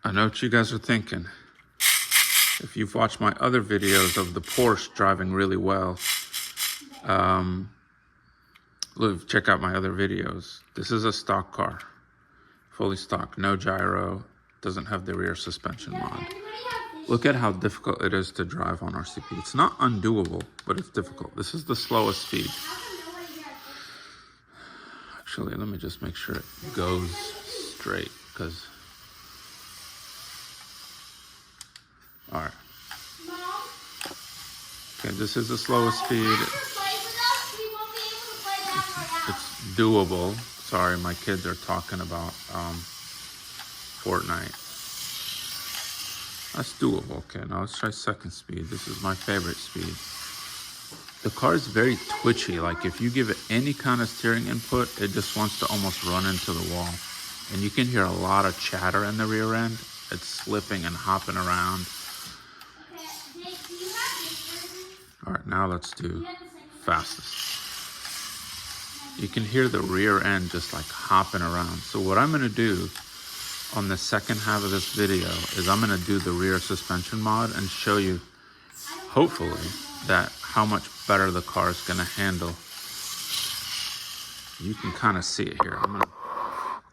I know what you guys are thinking. If you've watched my other videos of the Porsche driving really well, check out my other videos. This is a stock car, fully stock, no gyro, doesn't have the rear suspension mod. Look at how difficult it is to drive on RCP. It's not undoable, but it's difficult. This is the slowest speed. Actually, let me just make sure it goes straight, because... All right. Okay, this is the slowest speed. It's doable. Sorry, my kids are talking about Fortnite. That's doable. Okay, now let's try second speed. This is my favorite speed. The car is very twitchy. Like if you give it any kind of steering input, it just wants to almost run into the wall. And you can hear a lot of chatter in the rear end. It's slipping and hopping around. All right, now let's do fastest. You can hear the rear end just like hopping around. So what I'm gonna do on the second half of this video is I'm gonna do the rear suspension mod and show you, hopefully, that how much better the car is gonna handle. You can kind of see it here. I'm gonna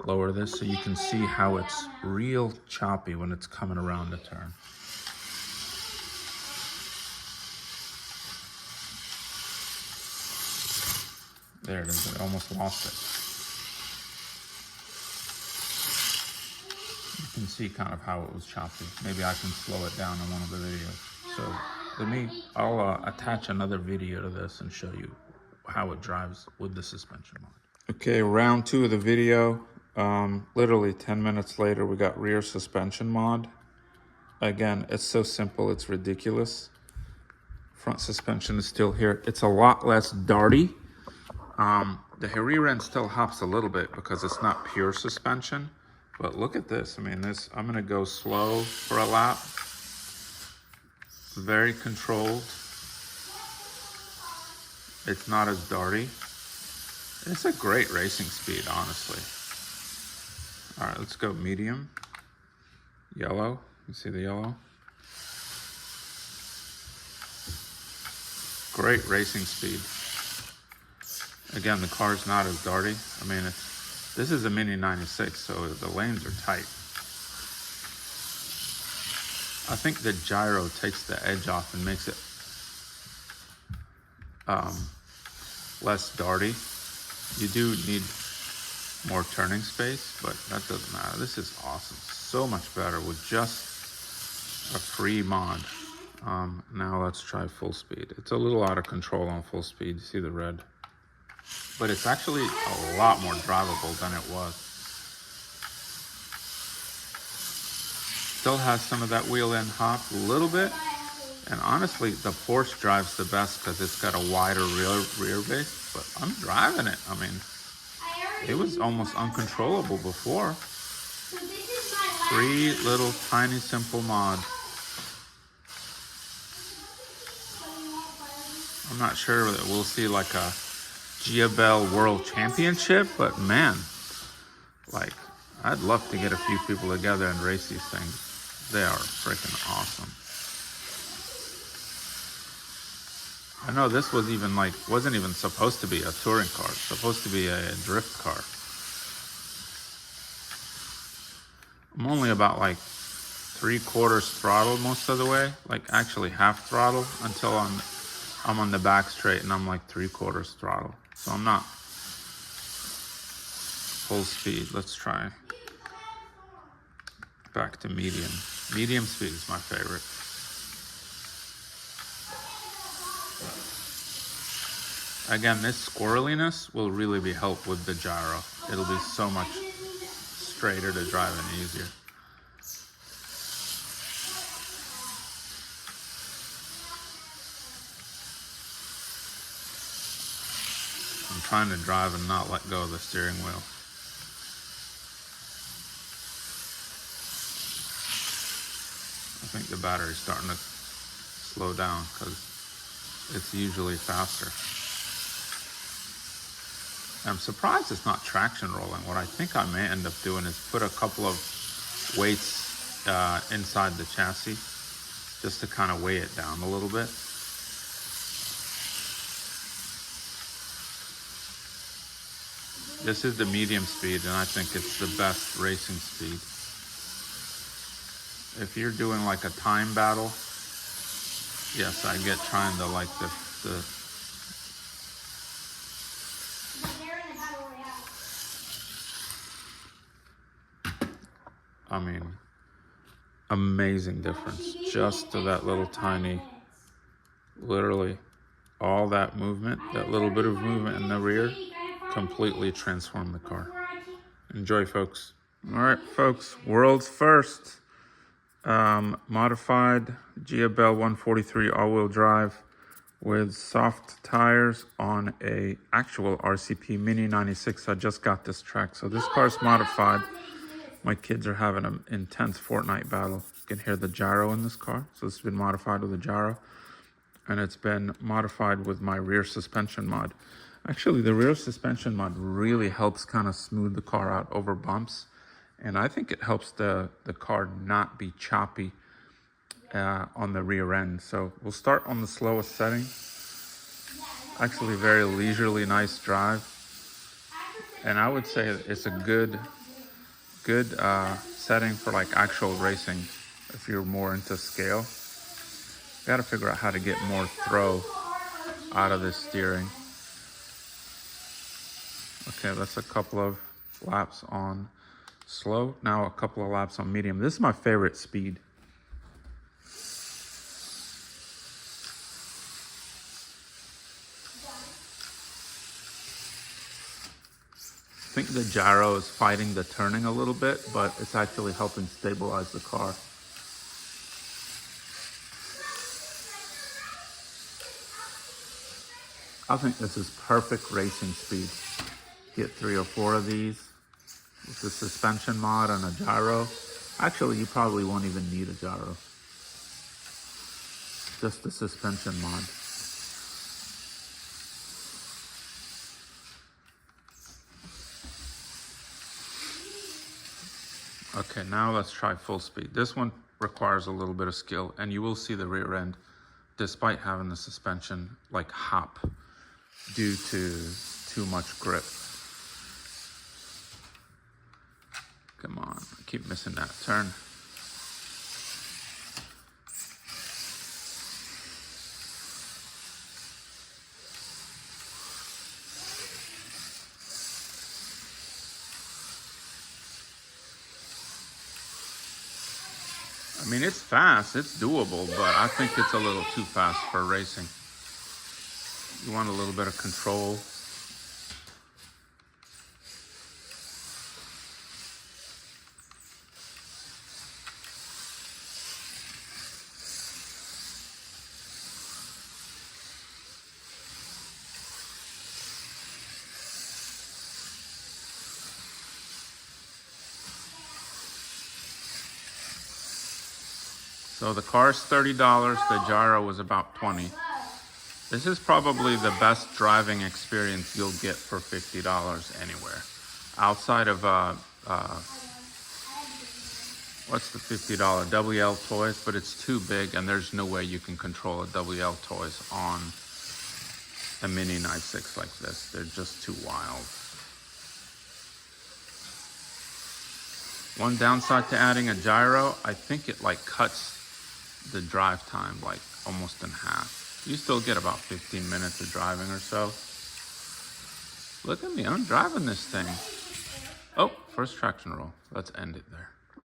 lower this so you can see how it's real choppy when it's coming around the turn. There it is, I almost lost it. You can see kind of how it was choppy. Maybe I can slow it down in one of the videos. So I'll attach another video to this and show you how it drives with the suspension mod. Okay, round 2 of the video. Literally 10 minutes later, we got rear suspension mod. Again, it's so simple, it's ridiculous. Front suspension is still here. It's a lot less darty. The rear end still hops a little bit because it's not pure suspension, but look at this. I mean, I'm gonna go slow for a lap. Very controlled. It's not as darty. It's a great racing speed, honestly. All right, let's go medium. Yellow, you see the yellow? Great racing speed. Again, the car's not as darty. I mean, this is a Mini 96, so the lanes are tight. I think the gyro takes the edge off and makes it less darty. You do need more turning space, but that doesn't matter. This is awesome. So much better with just a free mod. Now let's try full speed. It's a little out of control on full speed. You see the red? But it's actually a lot more drivable than it was. Still has some of that wheel end hop a little bit. And honestly, the Porsche drives the best because it's got a wider rear base, but I'm driving it. I mean, it was almost uncontrollable before. Free little tiny simple mod. I'm not sure that we'll see like a JIABAILE World Championship, but man, like, I'd love to get a few people together and race these things. They are freaking awesome. I know this was even wasn't even supposed to be a touring car. It's supposed to be a drift car. I'm only about like 3/4 throttle most of the way, like actually half throttle until I'm on the back straight and I'm like 3/4 throttle. So I'm not full speed. Let's try back to medium. Medium speed is my favorite. Again, this squirreliness will really be helped with the gyro. It'll be so much straighter to drive and easier. I'm trying to drive and not let go of the steering wheel. I think the battery's starting to slow down because it's usually faster. I'm surprised it's not traction rolling. What I think I may end up doing is put a couple of weights inside the chassis, just to kind of weigh it down a little bit. This is the medium speed, and I think it's the best racing speed. If you're doing like a time battle, yes, I get trying to like the I mean, amazing difference just to that little tiny, literally all that movement, that little bit of movement in the rear completely transformed the car. Enjoy, folks. All right, folks, world's first modified JIABAILE 143 all-wheel drive with soft tires on a actual RCP Mini 96. I just got this track, so this car's modified. My kids are having an intense Fortnite battle. You can hear the gyro in this car. So this has been modified with a gyro, and it's been modified with my rear suspension mod. Actually, the rear suspension mod really helps kind of smooth the car out over bumps. And I think it helps the car not be choppy on the rear end. So we'll start on the slowest setting. Actually, very leisurely, nice drive. And I would say it's a good setting for like actual racing if you're more into scale. Got to figure out how to get more throw out of this steering. Okay, that's a couple of laps on slow. Now a couple of laps on medium. This is my favorite speed. I think the gyro is fighting the turning a little bit, but it's actually helping stabilize the car. I think this is perfect racing speed. Get 3 or 4 of these with the suspension mod and a gyro. Actually, you probably won't even need a gyro. Just the suspension mod. Okay, now let's try full speed. This one requires a little bit of skill, and you will see the rear end, despite having the suspension, like hop due to too much grip. Come on, I keep missing that turn. I mean, it's fast, it's doable, but I think it's a little too fast for racing. You want a little bit of control. So the car's $30, the gyro was about $20. This is probably the best driving experience you'll get for $50 anywhere. Outside of, what's the $50? WL Toys, but it's too big and there's no way you can control a WL Toys on a Mini 96 like this. They're just too wild. One downside to adding a gyro, I think it like cuts the drive time like almost in half. You still get about 15 minutes of driving or so. Look at me, I'm driving this thing. Oh, first traction roll. Let's end it there.